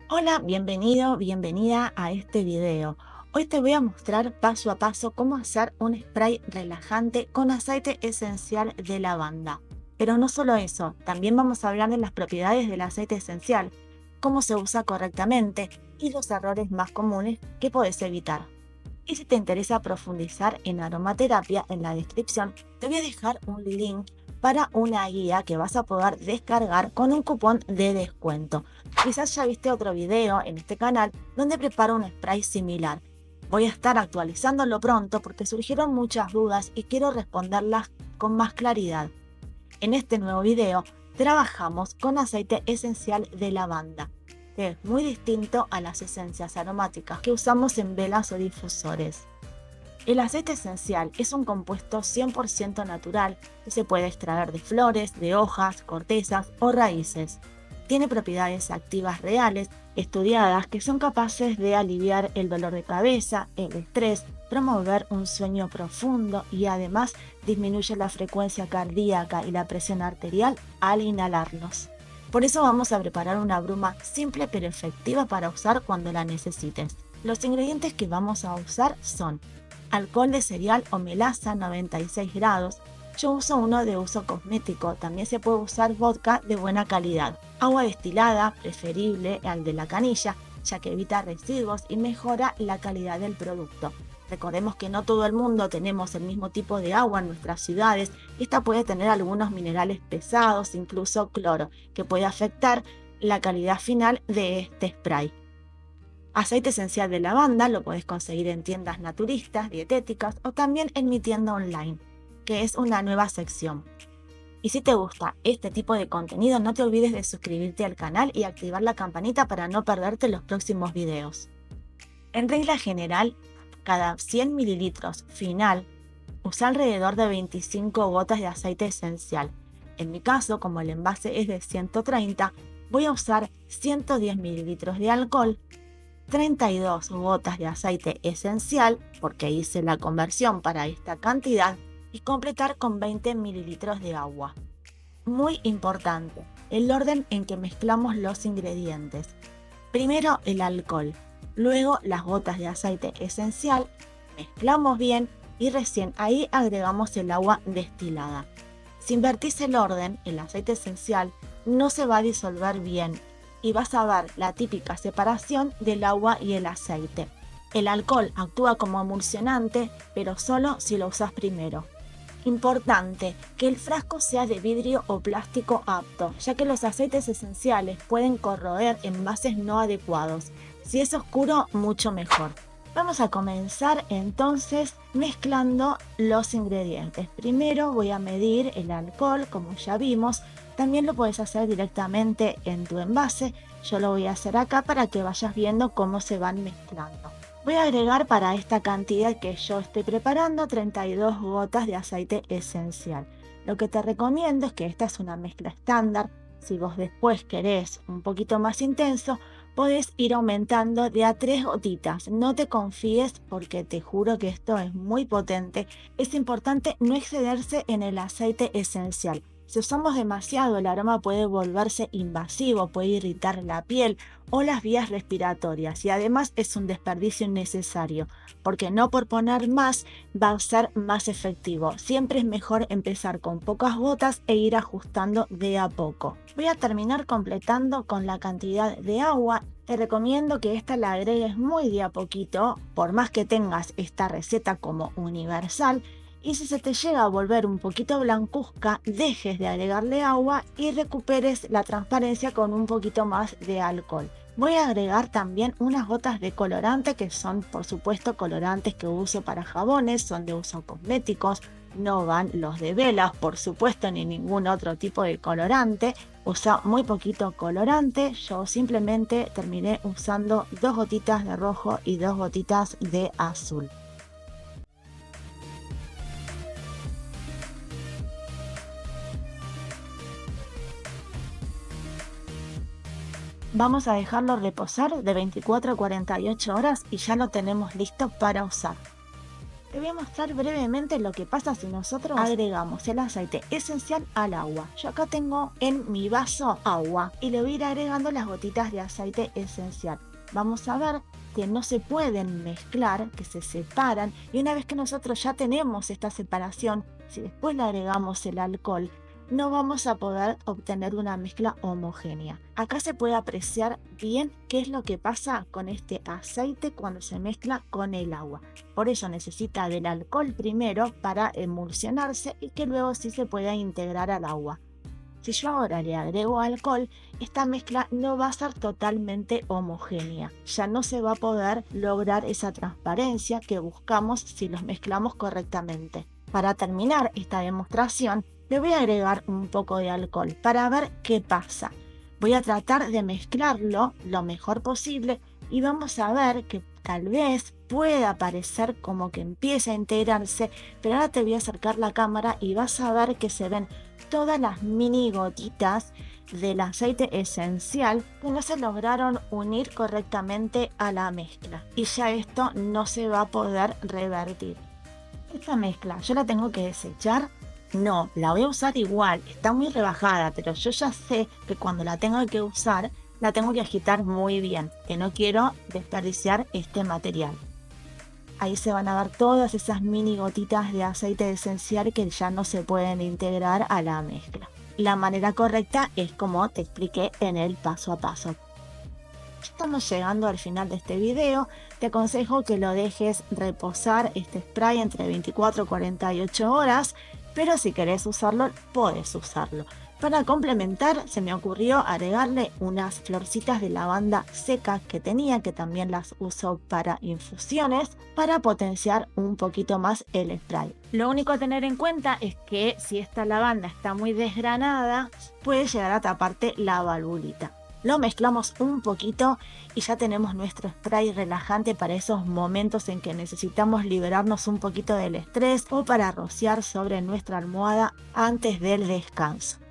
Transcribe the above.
Hola, bienvenido, bienvenida a este video. Hoy te voy a mostrar paso a paso cómo hacer un spray relajante con aceite esencial de lavanda. Pero no solo eso, también vamos a hablar de las propiedades del aceite esencial, cómo se usa correctamente y los errores más comunes que puedes evitar. Y si te interesa profundizar en aromaterapia, en la descripción te voy a dejar un link para una guía que vas a poder descargar con un cupón de descuento. Quizás ya viste otro video en este canal donde preparo un spray similar. Voy a estar actualizándolo pronto porque surgieron muchas dudas y quiero responderlas con más claridad. En este nuevo video trabajamos con aceite esencial de lavanda, que es muy distinto a las esencias aromáticas que usamos en velas o difusores. El aceite esencial es un compuesto 100% natural que se puede extraer de flores, de hojas, cortezas o raíces. Tiene propiedades activas reales, estudiadas, que son capaces de aliviar el dolor de cabeza, el estrés, promover un sueño profundo y además disminuye la frecuencia cardíaca y la presión arterial al inhalarlos. Por eso vamos a preparar una bruma simple pero efectiva para usar cuando la necesites. Los ingredientes que vamos a usar son alcohol de cereal o melaza 96 grados. Yo uso uno de uso cosmético, también se puede usar vodka de buena calidad. Agua destilada, preferible al de la canilla, ya que evita residuos y mejora la calidad del producto. Recordemos que no todo el mundo tenemos el mismo tipo de agua en nuestras ciudades. Esta puede tener algunos minerales pesados, incluso cloro, que puede afectar la calidad final de este spray. Aceite esencial de lavanda lo puedes conseguir en tiendas naturistas, dietéticas o también en mi tienda online, que es una nueva sección. Y si te gusta este tipo de contenido, no te olvides de suscribirte al canal y activar la campanita para no perderte los próximos videos. En regla general, cada 100 mililitros final, usa alrededor de 25 gotas de aceite esencial. En mi caso, como el envase es de 130, voy a usar 110 mililitros de alcohol, 32 gotas de aceite esencial, porque hice la conversión para esta cantidad, y completar con 20 mililitros de agua. Muy importante, el orden en que mezclamos los ingredientes. Primero el alcohol, luego las gotas de aceite esencial, mezclamos bien y recién ahí agregamos el agua destilada. Si invertís el orden, el aceite esencial no se va a disolver bien y vas a ver la típica separación del agua y el aceite. El alcohol actúa como emulsionante, pero solo si lo usas primero. Importante que el frasco sea de vidrio o plástico apto, ya que los aceites esenciales pueden corroer envases no adecuados. Si es oscuro, mucho mejor. Vamos a comenzar entonces mezclando los ingredientes. Primero voy a medir el alcohol, como ya vimos. También lo puedes hacer directamente en tu envase. Yo lo voy a hacer acá para que vayas viendo cómo se van mezclando. Voy a agregar para esta cantidad que yo estoy preparando 32 gotas de aceite esencial. Lo que te recomiendo es que esta es una mezcla estándar. Si vos después querés un poquito más intenso, podés ir aumentando de a 3 gotitas. No te confíes porque te juro que esto es muy potente. Es importante no excederse en el aceite esencial. Si usamos demasiado, el aroma puede volverse invasivo, puede irritar la piel o las vías respiratorias y además es un desperdicio innecesario, porque no por poner más va a ser más efectivo. Siempre es mejor empezar con pocas gotas e ir ajustando de a poco. Voy a terminar completando con la cantidad de agua. Te recomiendo que esta la agregues muy de a poquito, por más que tengas esta receta como universal. Y si se te llega a volver un poquito blancuzca, dejes de agregarle agua y recuperes la transparencia con un poquito más de alcohol. Voy a agregar también unas gotas de colorante, que son por supuesto colorantes que uso para jabones, son de uso cosméticos, no van los de velas por supuesto ni ningún otro tipo de colorante. Usa muy poquito colorante, yo simplemente terminé usando 2 gotitas de rojo y 2 gotitas de azul. Vamos a dejarlo reposar de 24 a 48 horas y ya lo tenemos listo para usar. Te voy a mostrar brevemente lo que pasa si nosotros agregamos el aceite esencial al agua. Yo acá tengo en mi vaso agua y le voy a ir agregando las gotitas de aceite esencial. Vamos a ver que no se pueden mezclar, que se separan, y una vez que nosotros ya tenemos esta separación, si después le agregamos el alcohol, no vamos a poder obtener una mezcla homogénea. Acá se puede apreciar bien qué es lo que pasa con este aceite cuando se mezcla con el agua. Por eso necesita del alcohol primero para emulsionarse y que luego sí se pueda integrar al agua. Si yo ahora le agrego alcohol, esta mezcla no va a ser totalmente homogénea. Ya no se va a poder lograr esa transparencia que buscamos si los mezclamos correctamente. Para terminar esta demostración, le voy a agregar un poco de alcohol para ver qué pasa. Voy a tratar de mezclarlo lo mejor posible y vamos a ver que tal vez pueda parecer como que empieza a integrarse, pero ahora te voy a acercar la cámara y vas a ver que se ven todas las mini gotitas del aceite esencial que no se lograron unir correctamente a la mezcla. Y ya esto no se va a poder revertir. Esta mezcla, ¿yo la tengo que desechar? No, la voy a usar igual, está muy rebajada, pero yo ya sé que cuando la tengo que usar, la tengo que agitar muy bien, que no quiero desperdiciar este material. Ahí se van a ver todas esas mini gotitas de aceite esencial que ya no se pueden integrar a la mezcla. La manera correcta es como te expliqué en el paso a paso. Estamos llegando al final de este video. Te aconsejo que lo dejes reposar este spray entre 24 y 48 horas, pero si querés usarlo, podés usarlo. Para complementar, se me ocurrió agregarle unas florcitas de lavanda secas que tenía, que también las uso para infusiones, para potenciar un poquito más el spray. Lo único a tener en cuenta es que si esta lavanda está muy desgranada, puede llegar a taparte la valvulita. Lo mezclamos un poquito y ya tenemos nuestro spray relajante para esos momentos en que necesitamos liberarnos un poquito del estrés o para rociar sobre nuestra almohada antes del descanso.